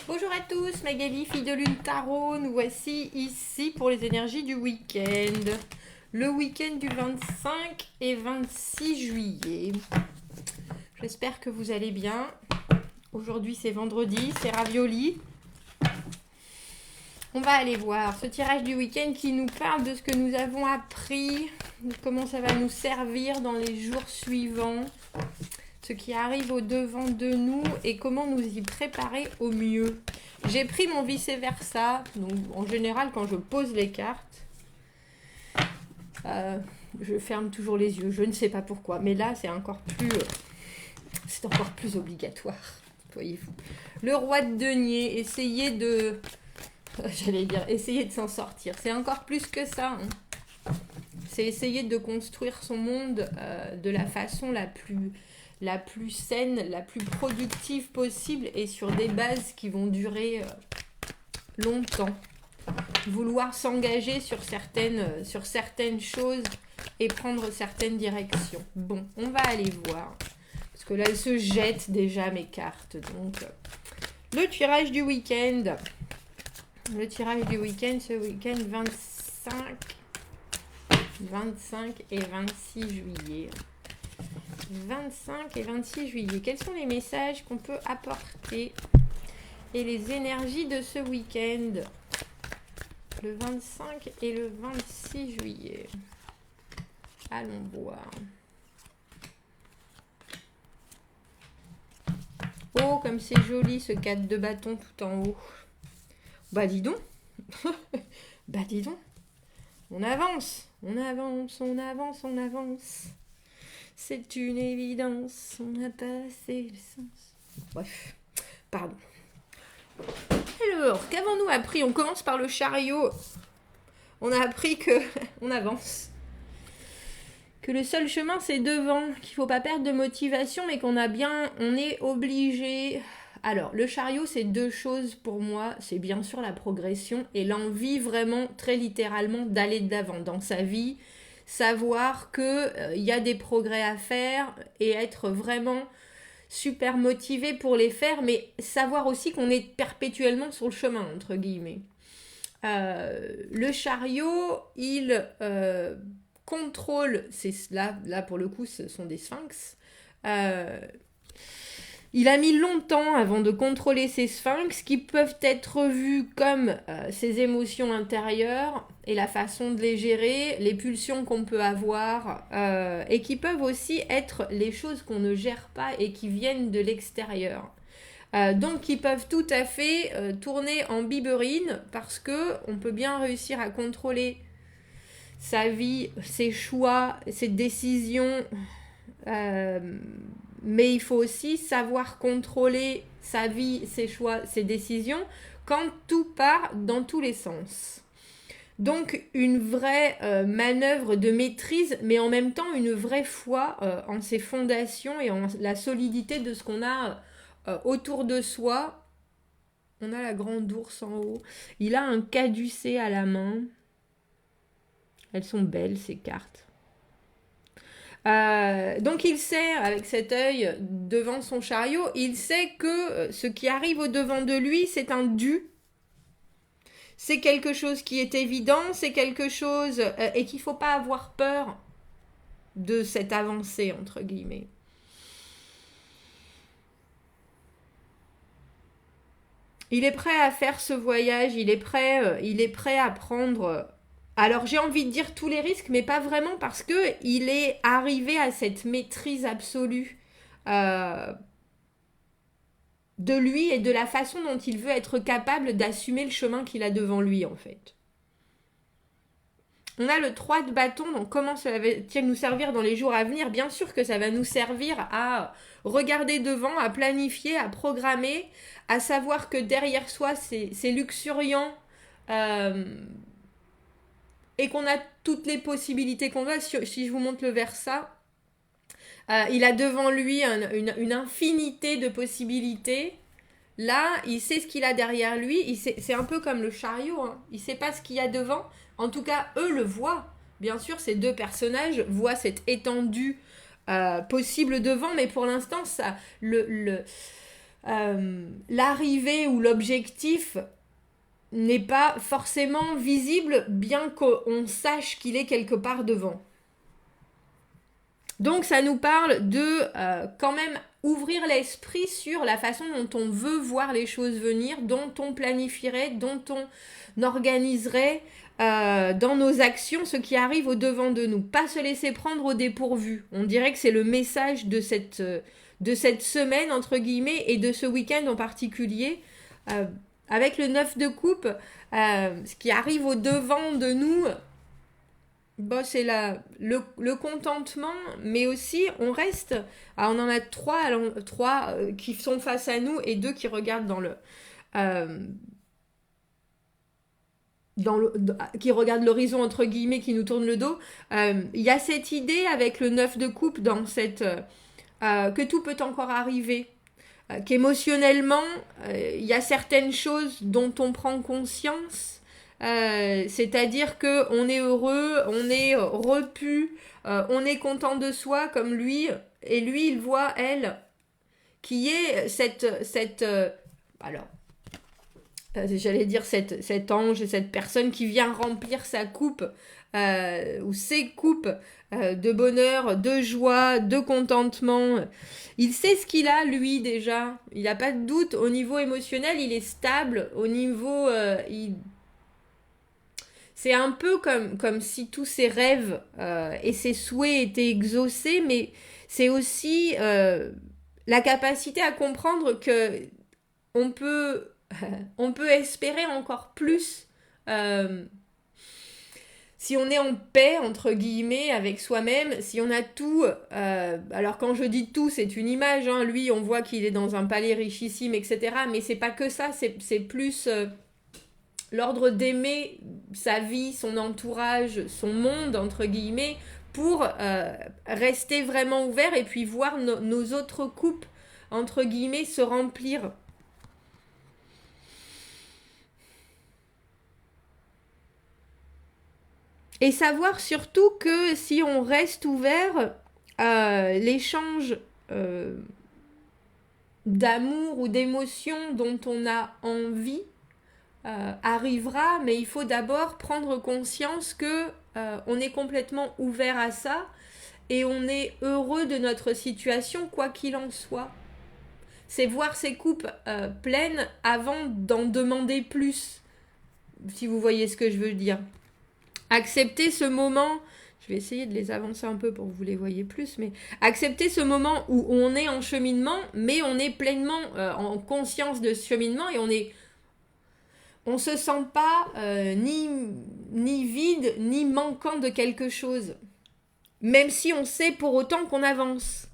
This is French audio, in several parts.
Bonjour à tous, Magali, fille de Lune Tarot. Nous voici ici pour les énergies du week-end. Le week-end du 25 et 26 juillet. J'espère que vous allez bien. Aujourd'hui c'est vendredi, c'est ravioli. On va aller voir ce tirage du week-end qui nous parle de ce que nous avons appris, de comment ça va nous servir dans les jours suivants, ce qui arrive au devant de nous et comment nous y préparer au mieux. J'ai pris mon vice-versa, donc en général quand je pose les cartes, je ferme toujours les yeux, je ne sais pas pourquoi, mais là c'est encore plus obligatoire, voyez-vous. Le roi de denier, essayez de s'en sortir, c'est encore plus que ça, hein. C'est essayer de construire son monde de la façon la plus saine, la plus productive possible et sur des bases qui vont durer longtemps. Vouloir s'engager sur certaines choses et prendre certaines directions. Bon, on va aller voir. Parce que là, elles se jettent déjà mes cartes. Donc, le tirage du week-end. Le tirage du week-end, ce week-end 25 et 26 juillet. 25 et 26 juillet. Quels sont les messages qu'on peut apporter et les énergies de ce week-end? Le 25 et le 26 juillet. Allons voir. Oh, comme c'est joli ce 4 de bâton tout en haut. Bah dis donc. Bah dis donc. On avance. On avance, on avance, on avance. C'est une évidence, on a passé le sens. Bref, pardon. Alors, qu'avons-nous appris? On commence par le chariot. On a appris que on avance. Que le seul chemin, c'est devant. Qu'il ne faut pas perdre de motivation, mais on est obligé. Alors, le chariot, c'est deux choses pour moi. C'est bien sûr la progression et l'envie vraiment, très littéralement, d'aller de l'avant dans sa vie. Savoir qu'il y a des progrès à faire et être vraiment super motivé pour les faire, mais savoir aussi qu'on est perpétuellement sur le chemin, entre guillemets. Le chariot, il contrôle, là pour le coup ce sont des sphinx, il a mis longtemps avant de contrôler ces sphinx qui peuvent être vus comme ses émotions intérieures et la façon de les gérer, les pulsions qu'on peut avoir et qui peuvent aussi être les choses qu'on ne gère pas et qui viennent de l'extérieur. Donc ils peuvent tout à fait tourner en biberine parce qu'on peut bien réussir à contrôler sa vie, ses choix, ses décisions, mais il faut aussi savoir contrôler sa vie, ses choix, ses décisions quand tout part dans tous les sens. Donc une vraie manœuvre de maîtrise, mais en même temps une vraie foi en ses fondations et en la solidité de ce qu'on a autour de soi. On a la grande ours en haut. Il a un caducée à la main. Elles sont belles ces cartes. Donc il sait, avec cet œil devant son chariot, il sait que ce qui arrive au devant de lui, c'est un dû. C'est quelque chose qui est évident, c'est quelque chose et qu'il ne faut pas avoir peur de cette avancée, entre guillemets. Il est prêt à faire ce voyage, il est prêt à prendre... Alors j'ai envie de dire tous les risques, mais pas vraiment parce qu'il est arrivé à cette maîtrise absolue de lui et de la façon dont il veut être capable d'assumer le chemin qu'il a devant lui en fait. On a le 3 de bâton, donc comment ça va-t-il nous servir dans les jours à venir? Bien sûr que ça va nous servir à regarder devant, à planifier, à programmer, à savoir que derrière soi c'est luxuriant et qu'on a toutes les possibilités qu'on a. Si je vous montre le Versa, il a devant lui une infinité de possibilités. Là, il sait ce qu'il a derrière lui. C'est un peu comme le chariot, hein. Il ne sait pas ce qu'il y a devant. En tout cas, eux le voient. Bien sûr, ces deux personnages voient cette étendue possible devant, mais pour l'instant, l'arrivée ou l'objectif n'est pas forcément visible, bien qu'on sache qu'il est quelque part devant. Donc ça nous parle de quand même ouvrir l'esprit sur la façon dont on veut voir les choses venir, dont on planifierait, dont on organiserait dans nos actions ce qui arrive au devant de nous. Pas se laisser prendre au dépourvu. On dirait que c'est le message de cette semaine, entre guillemets, et de ce week-end en particulier. Avec le 9 de coupe, ce qui arrive au devant de nous, bon, c'est le contentement, mais aussi on reste. Alors on en a trois qui sont face à nous et 2 qui regardent qui regardent l'horizon entre guillemets, qui nous tournent le dos. Il y a cette idée avec le 9 de coupe dans cette que tout peut encore arriver. Qu'émotionnellement, il y a certaines choses dont on prend conscience, c'est-à-dire qu'on est heureux, on est repu, on est content de soi comme lui, et lui il voit elle, qui est j'allais dire cet ange et cette personne qui vient remplir sa coupe, ou ses coupes de bonheur, de joie, de contentement. Il sait ce qu'il a, lui, déjà. Il n'a pas de doute. Au niveau émotionnel, il est stable. Au niveau... C'est un peu comme si tous ses rêves et ses souhaits étaient exaucés, mais c'est aussi la capacité à comprendre que on peut espérer encore plus si on est en paix, entre guillemets, avec soi-même, si on a tout, alors quand je dis tout, c'est une image, hein, lui, on voit qu'il est dans un palais richissime, etc., mais c'est pas que ça, c'est plus l'ordre d'aimer sa vie, son entourage, son monde, entre guillemets, pour rester vraiment ouvert et puis voir nos autres coupes, entre guillemets, se remplir. Et savoir surtout que si on reste ouvert, l'échange d'amour ou d'émotion dont on a envie arrivera, mais il faut d'abord prendre conscience que on est complètement ouvert à ça et on est heureux de notre situation quoi qu'il en soit. C'est voir ses coupes pleines avant d'en demander plus, si vous voyez ce que je veux dire. Accepter ce moment, je vais essayer de les avancer un peu pour que vous les voyez plus, mais accepter ce moment où on est en cheminement, mais on est pleinement en conscience de ce cheminement et on se sent pas ni vide, ni manquant de quelque chose. Même si on sait pour autant qu'on avance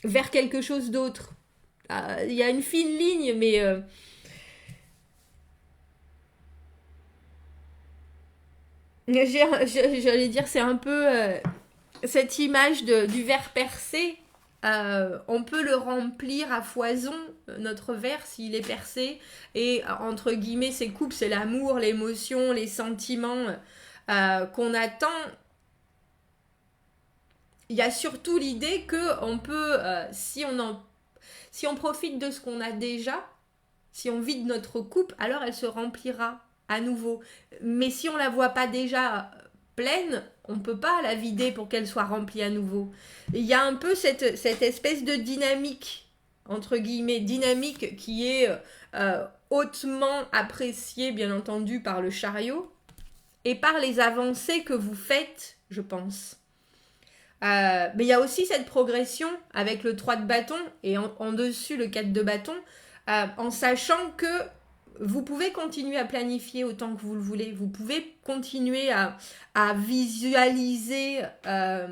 vers quelque chose d'autre. Il y a une fine ligne, mais... j'allais dire, c'est un peu cette image du verre percé. On peut le remplir à foison, notre verre, s'il est percé. Et entre guillemets, ces coupes, c'est l'amour, l'émotion, les sentiments qu'on attend. Il y a surtout l'idée qu'on peut, si on profite de ce qu'on a déjà, si on vide notre coupe, alors elle se remplira à nouveau. Mais si on la voit pas déjà pleine, on peut pas la vider pour qu'elle soit remplie à nouveau. Il y a un peu cette espèce de dynamique, entre guillemets, dynamique qui est hautement appréciée, bien entendu, par le chariot et par les avancées que vous faites, je pense. Mais il y a aussi cette progression avec le 3 de bâton et en dessus le 4 de bâton, en sachant que vous pouvez continuer à planifier autant que vous le voulez. Vous pouvez continuer à visualiser, à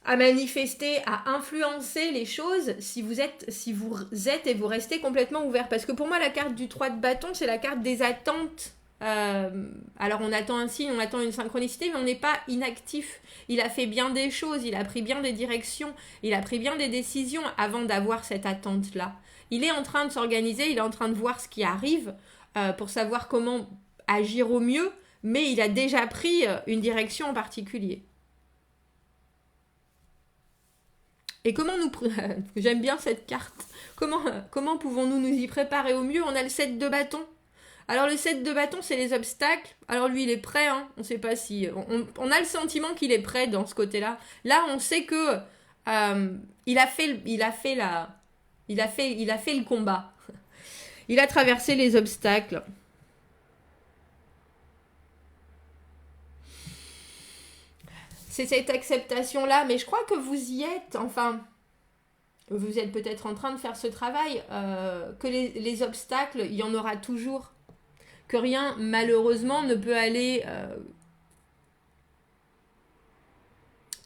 manifester, à influencer les choses si vous êtes et vous restez complètement ouvert. Parce que pour moi, la carte du 3 de bâton, c'est la carte des attentes. Alors on attend un signe, on attend une synchronicité, mais on n'est pas inactif. Il a fait bien des choses, il a pris bien des directions, il a pris bien des décisions avant d'avoir cette attente-là. Il est en train de s'organiser, il est en train de voir ce qui arrive pour savoir comment agir au mieux, mais il a déjà pris une direction en particulier. Et comment nous... J'aime bien cette carte. Comment pouvons-nous nous y préparer au mieux? On a le 7 de bâton. Alors le 7 de bâton, c'est les obstacles. Alors lui, il est prêt. Hein. On sait pas si... On a le sentiment qu'il est prêt dans ce côté-là. Là, on sait que il a fait le combat. Il a traversé les obstacles. C'est cette acceptation-là, mais je crois que vous y êtes, enfin, vous êtes peut-être en train de faire ce travail, que les obstacles, il y en aura toujours, que rien, malheureusement, ne peut aller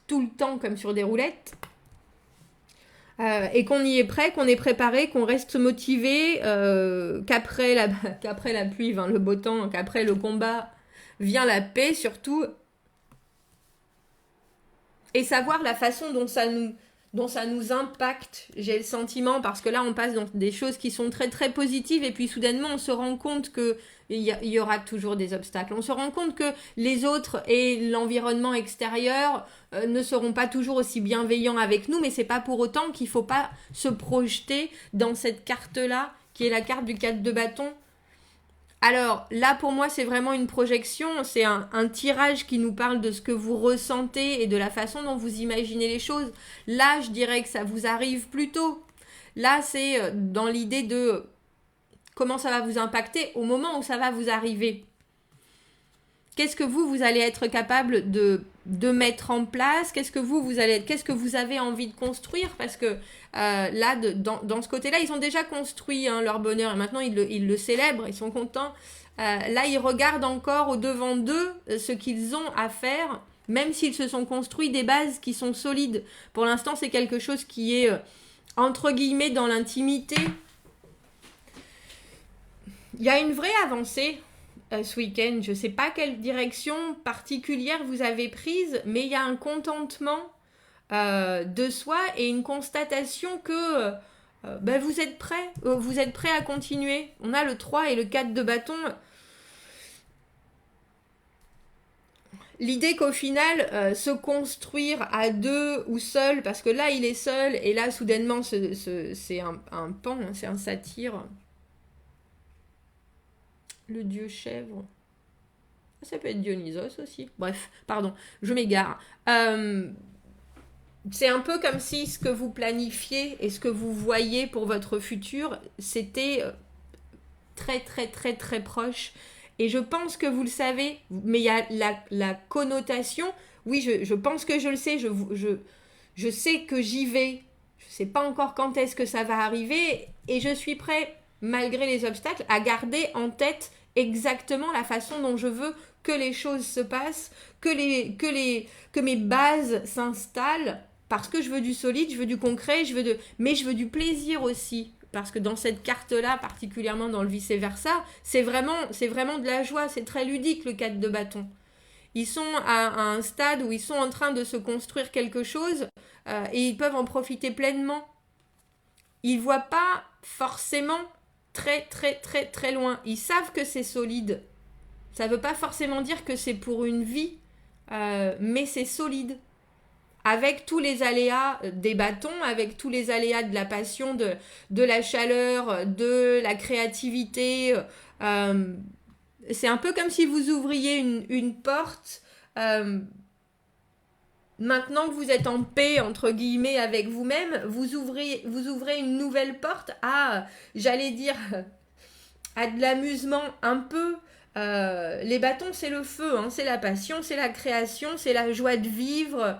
tout le temps comme sur des roulettes, et qu'on y est prêt, qu'on est préparé, qu'on reste motivé, qu'après la pluie vint le beau temps, qu'après le combat vient la paix surtout. Et savoir la façon dont ça nous impacte, j'ai le sentiment, parce que là on passe dans des choses qui sont très très positives et puis soudainement on se rend compte qu'il y aura toujours des obstacles. On se rend compte que les autres et l'environnement extérieur ne seront pas toujours aussi bienveillants avec nous, mais c'est pas pour autant qu'il faut pas se projeter dans cette carte-là, qui est la carte du 4 de bâton. Alors là pour moi c'est vraiment une projection, c'est un tirage qui nous parle de ce que vous ressentez et de la façon dont vous imaginez les choses. Là je dirais que ça vous arrive plus tôt. Là c'est dans l'idée de comment ça va vous impacter au moment où ça va vous arriver. Qu'est-ce que vous allez être capable de mettre en place? Qu'est-ce que vous avez envie de construire? Parce que là, dans ce côté-là, ils ont déjà construit leur bonheur et maintenant ils le célèbrent, ils sont contents. Là, ils regardent encore au devant d'eux ce qu'ils ont à faire, même s'ils se sont construits des bases qui sont solides. Pour l'instant, c'est quelque chose qui est, entre guillemets, dans l'intimité. Il y a une vraie avancée ce week-end. Je ne sais pas quelle direction particulière vous avez prise, mais il y a un contentement de soi et une constatation que vous êtes prêt à continuer. On a le 3 et le 4 de bâton. L'idée qu'au final, se construire à deux ou seul, parce que là il est seul, et là soudainement c'est un pan, hein, c'est un satyre. Le dieu chèvre. Ça peut être Dionysos aussi. Bref, pardon, je m'égare. C'est un peu comme si ce que vous planifiez et ce que vous voyez pour votre futur, c'était très très très très proche. Et je pense que vous le savez, mais il y a la connotation. Oui, je pense que je le sais, je sais que j'y vais. Je ne sais pas encore quand est-ce que ça va arriver. Et je suis prêt, malgré les obstacles, à garder en tête exactement la façon dont je veux que les choses se passent, que mes bases s'installent, parce que je veux du solide, je veux du concret, mais je veux du plaisir aussi. Parce que dans cette carte-là, particulièrement dans le vice-versa, c'est vraiment de la joie, c'est très ludique le 4 de bâton. Ils sont à un stade où ils sont en train de se construire quelque chose et ils peuvent en profiter pleinement. Ils ne voient pas forcément très très très très loin. Ils savent que c'est solide. Ça ne veut pas forcément dire que c'est pour une vie, mais c'est solide. Avec tous les aléas des bâtons, avec tous les aléas de la passion, de la chaleur, de la créativité. C'est un peu comme si vous ouvriez une porte. Maintenant que vous êtes en paix, entre guillemets, avec vous-même, vous ouvrez une nouvelle porte à, j'allais dire, à de l'amusement un peu. Les bâtons, c'est le feu, hein, c'est la passion, c'est la création, c'est la joie de vivre.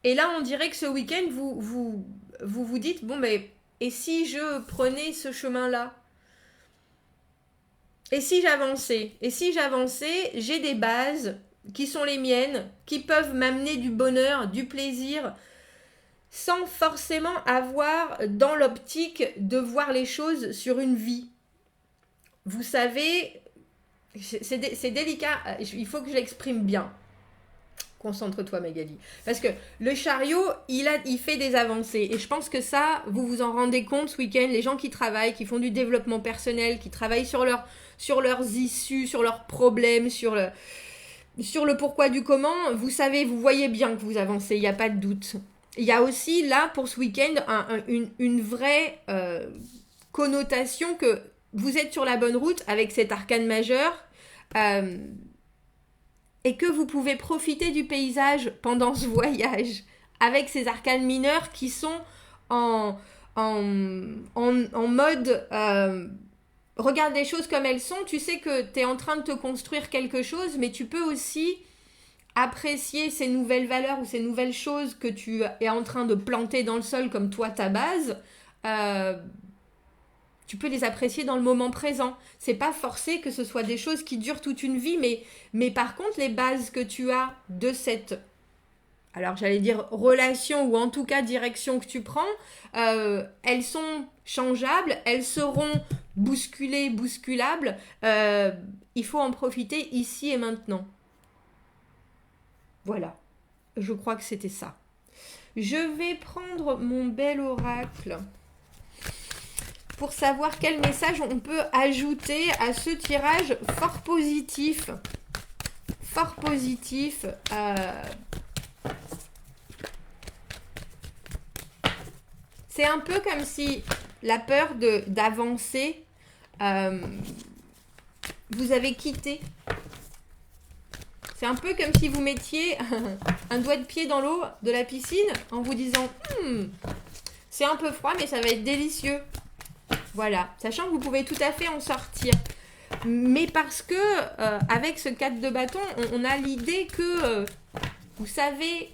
Et là, on dirait que ce week-end, vous dites, bon, mais et si je prenais ce chemin-là? Et si j'avançais? Et si j'avançais, j'ai des bases qui sont les miennes, qui peuvent m'amener du bonheur, du plaisir, sans forcément avoir dans l'optique de voir les choses sur une vie. Vous savez, c'est délicat, il faut que je l'exprime bien. Concentre-toi Magali. Parce que le chariot, il fait des avancées. Et je pense que ça, vous vous en rendez compte ce week-end. Les gens qui travaillent, qui font du développement personnel, qui travaillent sur leurs issues, sur leurs problèmes, sur le pourquoi du comment, vous savez, vous voyez bien que vous avancez, il n'y a pas de doute. il y a aussi là pour ce week-end une vraie connotation que vous êtes sur la bonne route avec cet arcane majeur et que vous pouvez profiter du paysage pendant ce voyage avec ces arcanes mineurs qui sont en mode regarde les choses comme elles sont. Tu sais que tu es en train de te construire quelque chose, mais tu peux aussi apprécier ces nouvelles valeurs ou ces nouvelles choses que tu es en train de planter dans le sol comme toi ta base. Tu peux les apprécier dans le moment présent. C'est pas forcé que ce soit des choses qui durent toute une vie, mais par contre les bases que tu as de cette, alors j'allais dire relation ou en tout cas direction que tu prends, elles sont changeables, elles seront bousculées, bousculables. Il faut en profiter ici et maintenant. Voilà, je crois que c'était ça. Je vais prendre mon bel oracle pour savoir quel message on peut ajouter à ce tirage fort positif. Fort positif. C'est un peu comme si la peur d'avancer, vous avez quitté. C'est un peu comme si vous mettiez un doigt de pied dans l'eau de la piscine en vous disant c'est un peu froid mais ça va être délicieux. Voilà, sachant que vous pouvez tout à fait en sortir. Mais parce que avec ce 4 de bâton, on a l'idée que vous savez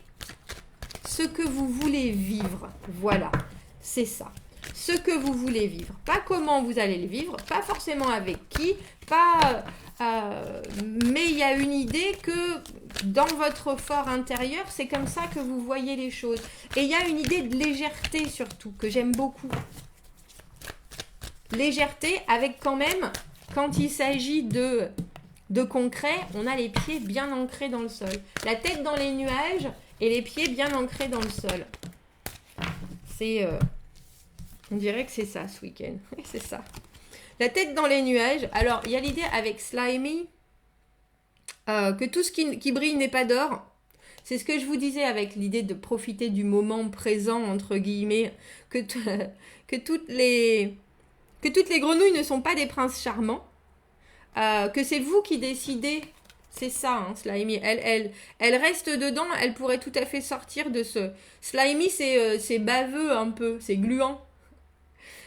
ce que vous voulez vivre. Voilà, c'est ça. Ce que vous voulez vivre. Pas comment vous allez le vivre, pas forcément avec qui, pas... mais il y a une idée que dans votre fort intérieur, c'est comme ça que vous voyez les choses. Et il y a une idée de légèreté surtout, que j'aime beaucoup. Légèreté avec quand même, quand il s'agit de concret, on a les pieds bien ancrés dans le sol. La tête dans les nuages et les pieds bien ancrés dans le sol. C'est... on dirait que c'est ça ce week-end. C'est ça. La tête dans les nuages. Alors, il y a l'idée avec Slimy que tout ce qui brille n'est pas d'or. C'est ce que je vous disais avec l'idée de profiter du moment présent, entre guillemets, que toutes les grenouilles ne sont pas des princes charmants, que c'est vous qui décidez. C'est ça, hein, Slimy. Elle reste dedans, elle pourrait tout à fait sortir de ce... Slimy, c'est baveux un peu, c'est gluant.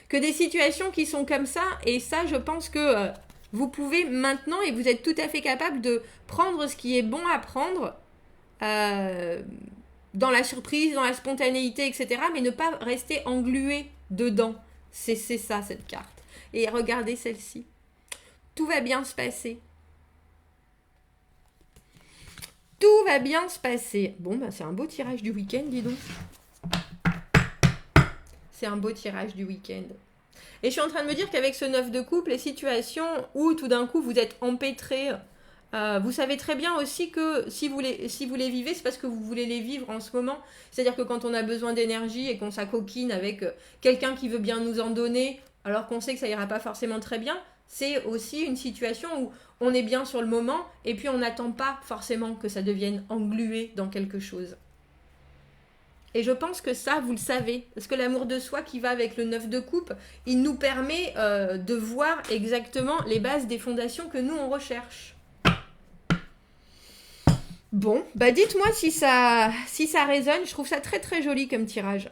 Que des situations qui sont comme ça, et ça, je pense que vous pouvez maintenant, et vous êtes tout à fait capable de prendre ce qui est bon à prendre, dans la surprise, dans la spontanéité, etc., mais ne pas rester englué dedans. C'est ça, cette carte. Et regardez celle-ci. Tout va bien se passer. Tout va bien se passer. Bon, ben, c'est un beau tirage du week-end, dis donc. C'est un beau tirage du week-end. Et je suis en train de me dire qu'avec ce 9 de coupe, les situations où tout d'un coup vous êtes empêtré, vous savez très bien aussi que si vous les vivez, c'est parce que vous voulez les vivre en ce moment. C'est-à-dire que quand on a besoin d'énergie et qu'on s'acoquine avec quelqu'un qui veut bien nous en donner, alors qu'on sait que ça ira pas forcément très bien, c'est aussi une situation où on est bien sur le moment et puis on n'attend pas forcément que ça devienne englué dans quelque chose. Et je pense que ça, vous le savez, parce que l'amour de soi qui va avec le 9 de coupe, il nous permet de voir exactement les bases des fondations que nous, on recherche. Bon, bah dites-moi si ça résonne. Je trouve ça très très joli comme tirage.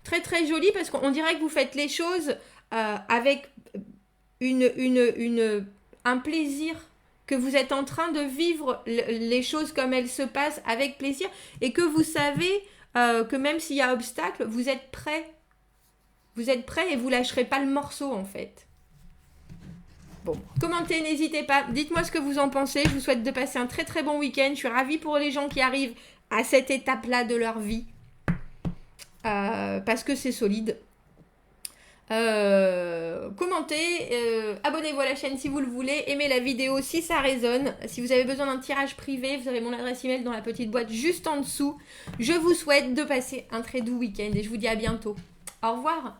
Très très joli parce qu'on dirait que vous faites les choses avec un plaisir, que vous êtes en train de vivre les choses comme elles se passent avec plaisir et que vous savez... que même s'il y a obstacle, vous êtes prêts. Vous êtes prêts et vous lâcherez pas le morceau en fait. Bon, commentez, n'hésitez pas. Dites-moi ce que vous en pensez. Je vous souhaite de passer un très très bon week-end. Je suis ravie pour les gens qui arrivent à cette étape-là de leur vie. Parce que c'est solide. Commentez, abonnez-vous à la chaîne si vous le voulez, aimez la vidéo si ça résonne. Si vous avez besoin d'un tirage privé, vous avez mon adresse email dans la petite boîte juste en dessous. Je vous souhaite de passer un très doux week-end et je vous dis à bientôt. Au revoir.